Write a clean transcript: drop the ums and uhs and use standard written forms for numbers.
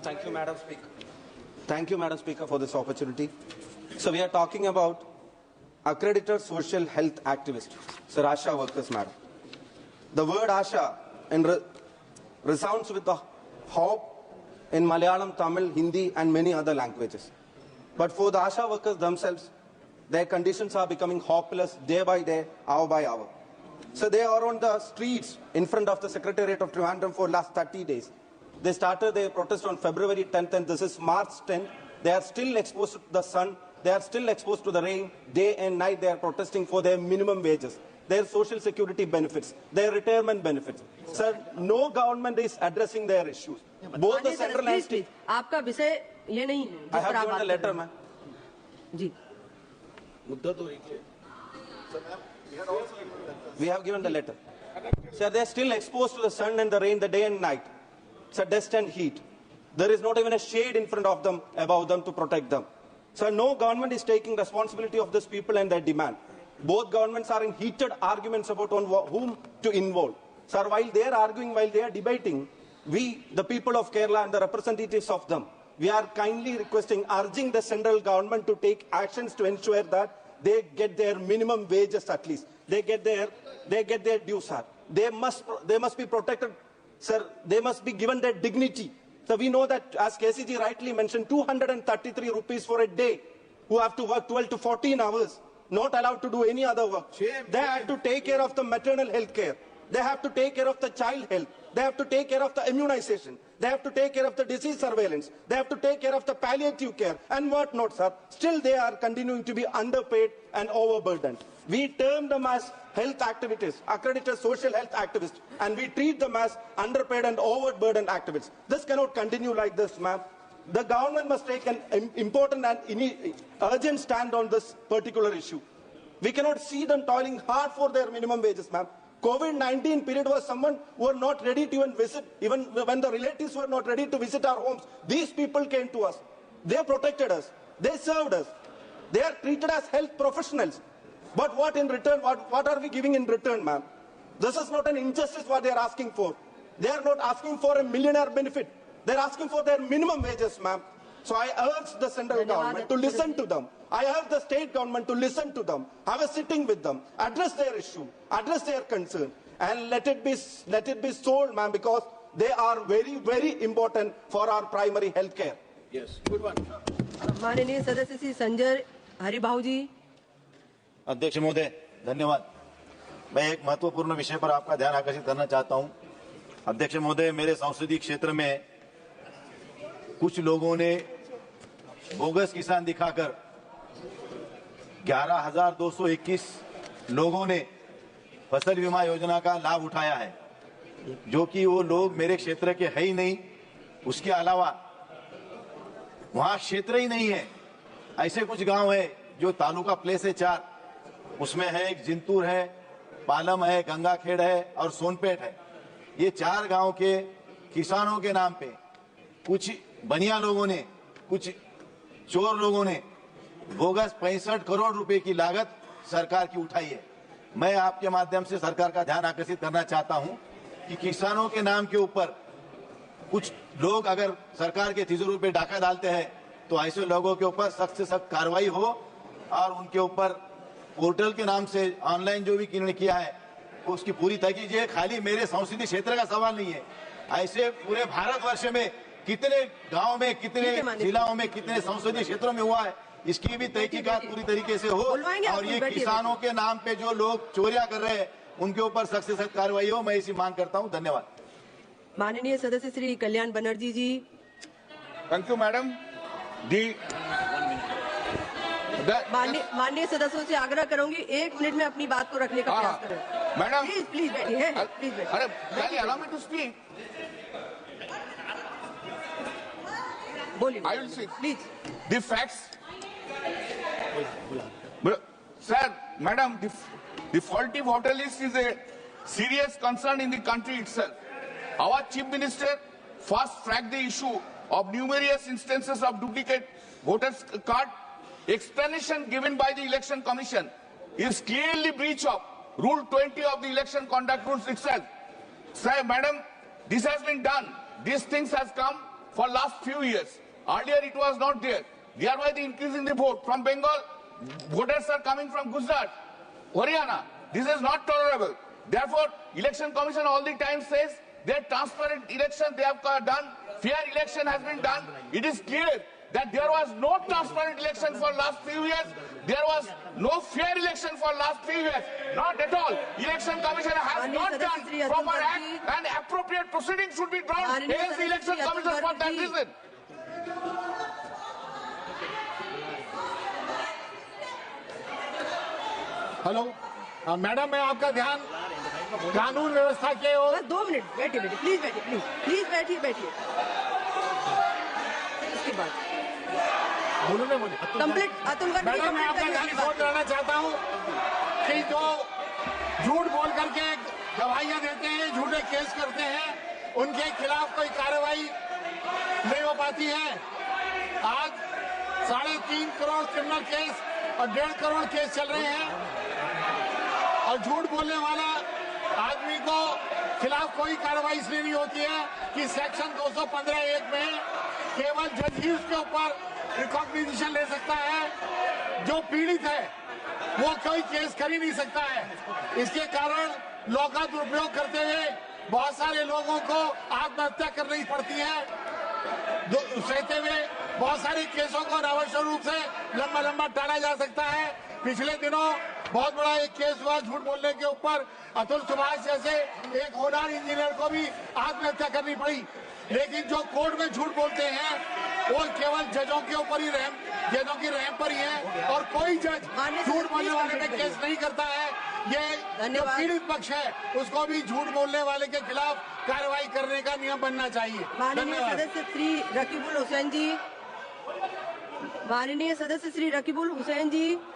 Thank you, Madam Speaker. Thank you, Madam Speaker, for this opportunity. So we are talking about accredited social health activists, Sir ASHA workers, Madam. The word ASHA resounds with the hope in Malayalam, Tamil, Hindi, and many other languages. But for the ASHA workers themselves, their conditions are becoming hopeless day by day, hour by hour. So they are on the streets in front of the Secretariat of Trivandrum for last 30 days. They started their protest on February 10th, and this is March 10th. They are still exposed to the sun. They are still exposed to the rain. Day and night they are protesting for their minimum wages, their social security benefits, their retirement benefits. Sir, no government is addressing their issues. Both the central and state. आपका विषय ये नहीं है. I have given a letter, ma'am. Ji. We have given the letter. Sir, they are still exposed to the sun and the rain, the day and night. Sir, dust and heat. There is not even a shade in front of them, above them to protect them. Sir, no government is taking responsibility of these people and their demand. Both governments are in heated arguments about on whom to involve. Sir, while they are arguing, while they are debating, we, the people of Kerala and the representatives of them, we are kindly requesting, urging the central government to take actions to ensure that they get their minimum wages at least. They get their dues, sir. They must be protected, sir. They must be given their dignity. So we know that, as KCG rightly mentioned, 233 rupees for a day, who have to work 12 to 14 hours, not allowed to do any other work. They have to take care of the maternal health care. They have to take care of the child health. They have to take care of the immunization. They have to take care of the disease surveillance. They have to take care of the palliative care and what not, sir. Still they are continuing to be underpaid and overburdened. We term them as health activities, accredited social health activists, and we treat them as underpaid and overburdened activists. This cannot continue like this, ma'am. The government must take an important and urgent stand on this particular issue. We cannot see them toiling hard for their minimum wages, ma'am. COVID-19 period was someone who were not ready to even visit, even when the relatives were not ready to visit our homes. These people came to us. They protected us. They served us. They are treated as health professionals. But what in return, what are we giving in return, ma'am? This is not an injustice what they are asking for. They are not asking for a millionaire benefit. They are asking for their minimum wages, ma'am. So I urge the central government to listen to them. I urge the state government to listen to them, have a sitting with them, address their issue, address their concern, and let it be solved, ma'am, because they are very, very important for our primary health care. Yes, good one. माननीय सदस्य श्री संजय हरिभाऊ जी. अध्यक्ष महोदय, धन्यवाद. मैं एक महत्वपूर्ण विषय पर आपका ध्यान आकर्षित करना चाहता हूं. अध्यक्ष महोदय, मेरे संसदीय क्षेत्र में कुछ लोगों ने बोगस किसान दिखाकर 11,221 लोगों ने फसल बीमा योजना का लाभ उठाया है, जो कि वो लोग मेरे क्षेत्र के है ही नहीं. उसके अलावा वहां क्षेत्र ही नहीं है. ऐसे कुछ गांव है जो तालुका प्लेस है 4, उसमें है एक जिंतूर है, पालम है, गंगाखेड़ है और सोनपेट है. ये 4 गांव के किसानों के नाम पे कुछ बनिया लोगों ने, कुछ चोर लोगों ने बोगस 65 करोड़ रुपए की लागत सरकार की उठाई है. मैं आपके माध्यम से सरकार का ध्यान आकर्षित करना चाहता हूं कि किसानों के नाम के ऊपर कुछ लोग अगर सरकार के तिजोरी पे डाका डालते हैं तो ऐसे लोगों के ऊपर सख्त से सख्त कार्रवाई हो और उनके ऊपर पोर्टल के नाम से ऑनलाइन जो भी किया है उसकी पूरी तहकीक कीजिए. खाली मेरे संसदीय क्षेत्र का सवाल नहीं है, ऐसे पूरे भारतवर्ष में कितने गांव में, कितने जिलाओं में, कितने संसदीय क्षेत्रों में हुआ है, इसकी भी तहकीकात पूरी तरीके से हो और ये किसानों के नाम पे जो लोग चोरियां कर रहे हैं उनके ऊपर सख्त से सख्त कार्रवाई हो. मैं इसी मांग करता हूं. धन्यवाद. माननीय सदस्य Shri Kalyan Banerjee ji. Thank you madam. माननीय सदस्यों से आग्रह करूंगी 1 मिनट में अपनी बात को रखने का प्रयास करें. मैडम प्लीज बैठिए. प्लीज बैठिए. अरे allow me to speak. बोलिए. I will speak. Please. The facts. Sir, madam, the faulty voter list is a serious concern in the country itself. Our Chief Minister fast-tracked the issue of numerous instances of duplicate voters card. Explanation given by the Election Commission is clearly breach of Rule 20 of the Election Conduct Rules itself. Sir, madam, this has been done. These things has come for last few years. Earlier it was not there. Thereby the increase in the vote. From Bengal, voters are coming from Gujarat, Haryana. This is not tolerable. Therefore, Election Commission all the time says that transparent election they have done, fair election has been done. It is clear that there was no transparent election for last few years. There was no fair election for last few years. Not at all. Election Commission has not done proper act and appropriate proceedings should be drawn against the Election Commission for that reason. Hello madam, मैं आपका ध्यान कानून व्यवस्था के ओर। बस 2 minute बैठिए, please बैठिए, please बैठिए। इसके बाद बोलिए। कंप्लीट अतुल मैडम, मैं आपका ध्यान इस ओर दिलाना चाहता हूँ कि जो झूठ बोल करके गवाहियां देते हैं, झूठे केस करते हैं, उनके खिलाफ कोई कार्रवाई नहीं हो पाती है। आज 3.5 करोड़ क्रिमिनल केस और 1.5 करोड़ केस चल रहे हैं और झूठ बोलने वाला आदमी को खिलाफ कोई कार्रवाई इसलिए नहीं होती है कि सेक्शन 215(1) में केवल जज ही उसके ऊपर रिकॉग्निशन ले सकता है। जो पीड़ित है वो कोई केस कर ही नहीं सकता है। इसके कारण लॉ का दुरुपयोग करते हुए बहुत सारे लोगों को आत्महत्या करनी पड़ती है। सहते हुए बहुत सारे केसों को अनावश्यक रूप से लंबा टाला जा सकता है। पिछले दिनों बहुत बड़ा एक केस हुआ झूठ बोलने के ऊपर। अतुल सुभाष जैसे एक होनहार इंजीनियर को भी आत्महत्या करनी पड़ी। लेकिन जो कोर्ट में झूठ बोलते हैं वो केवल जजों के ऊपर ही जजों की रहम पर ही है और कोई जज झूठ बोलने वाले पे केस नहीं करता है। ये जो पीड़ित पक्ष है उसको भी झूठ बोलने वाले के खिलाफ कार्रवाई करने का नियम बनना चाहिए। माननीय सदस्य श्री रकीबुल हुसैन जी, माननीय सदस्य श्री रकीबुल हुसैन जी।